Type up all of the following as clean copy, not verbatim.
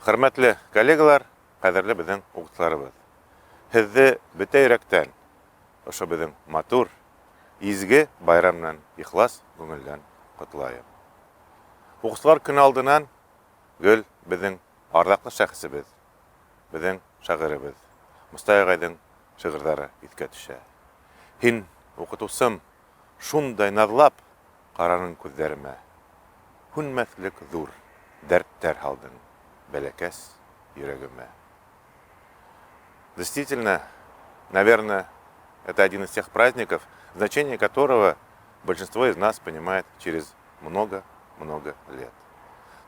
Hörmetli kollegalar, kaderli bizden uğutlarımız. Sizde bite yürekten, ошо bizden matur, izgi bayramdan, ihlas көңілден kutlayım. Uğutlar gün aldынан, gül bizden ardaqlı şahsibіз, bizden şagiribіз, Mustay Agay'dın şıgırdары itke düşe. Hin uğutusum, şunday nazlap, qaranın көзләремә. Hünmetlik zur, derttер haldın. Белекес юрегіме. Действительно, наверное, это один из тех праздников, значение которого большинство из нас понимает через много-много лет.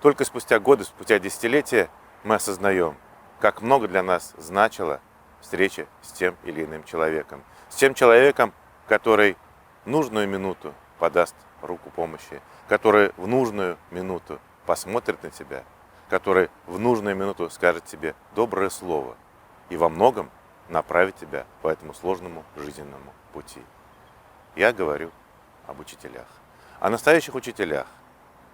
Только спустя годы, спустя десятилетия мы осознаем, как много для нас значила встреча с тем или иным человеком. С тем человеком, который в нужную минуту подаст руку помощи, который в нужную минуту посмотрит на тебя, который в нужную минуту скажет тебе доброе слово и во многом направит тебя по этому сложному жизненному пути. Я говорю об учителях. О настоящих учителях,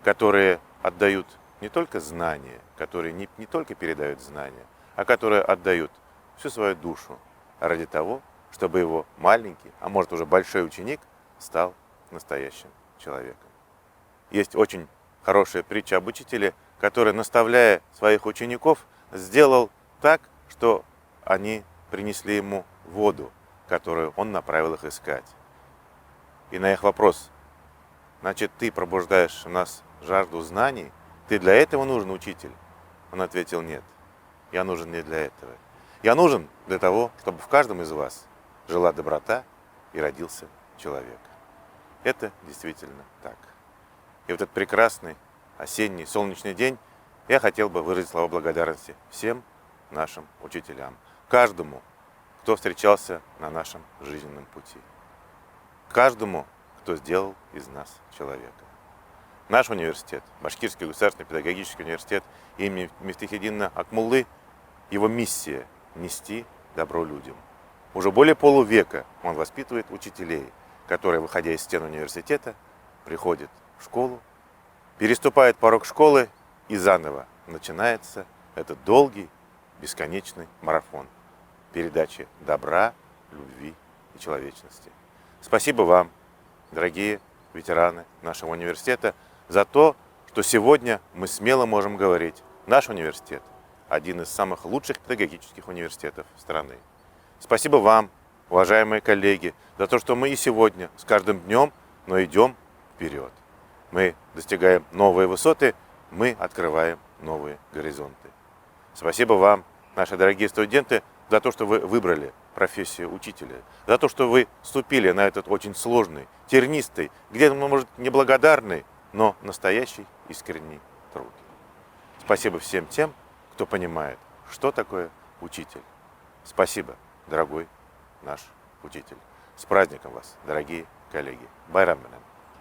которые отдают не только знания, которые не только передают знания, а которые отдают всю свою душу ради того, чтобы его маленький, а может уже большой ученик стал настоящим человеком. Есть очень хорошая притча об учителе, который, наставляя своих учеников, сделал так, что они принесли ему воду, которую он направил их искать. И на их вопрос: значит, ты пробуждаешь у нас жажду знаний? Ты для этого нужен учитель? Он ответил: нет, я нужен не для этого. Я нужен для того, чтобы в каждом из вас жила доброта и родился человек. Это действительно так. И вот этот прекрасный осенний солнечный день я хотел бы выразить слова благодарности всем нашим учителям, каждому, кто встречался на нашем жизненном пути, каждому, кто сделал из нас человека. Наш университет, Башкирский государственный педагогический университет имени Мифтахетдина Акмуллы, его миссия – нести добро людям. Уже более полувека он воспитывает учителей, которые, выходя из стен университета, приходят в школу, переступает порог школы, и заново начинается этот долгий, бесконечный марафон передачи добра, любви и человечности. Спасибо вам, дорогие ветераны нашего университета, за то, что сегодня мы смело можем говорить: наш университет – один из самых лучших педагогических университетов страны. Спасибо вам, уважаемые коллеги, за то, что мы и сегодня с каждым днем, но идем вперед. Мы достигаем новые высоты, мы открываем новые горизонты. Спасибо вам, наши дорогие студенты, за то, что вы выбрали профессию учителя, за то, что вы вступили на этот очень сложный, тернистый, где-то, может, неблагодарный, но настоящий искренний труд. Спасибо всем тем, кто понимает, что такое учитель. Спасибо, дорогой наш учитель. С праздником вас, дорогие коллеги. Байрам менен.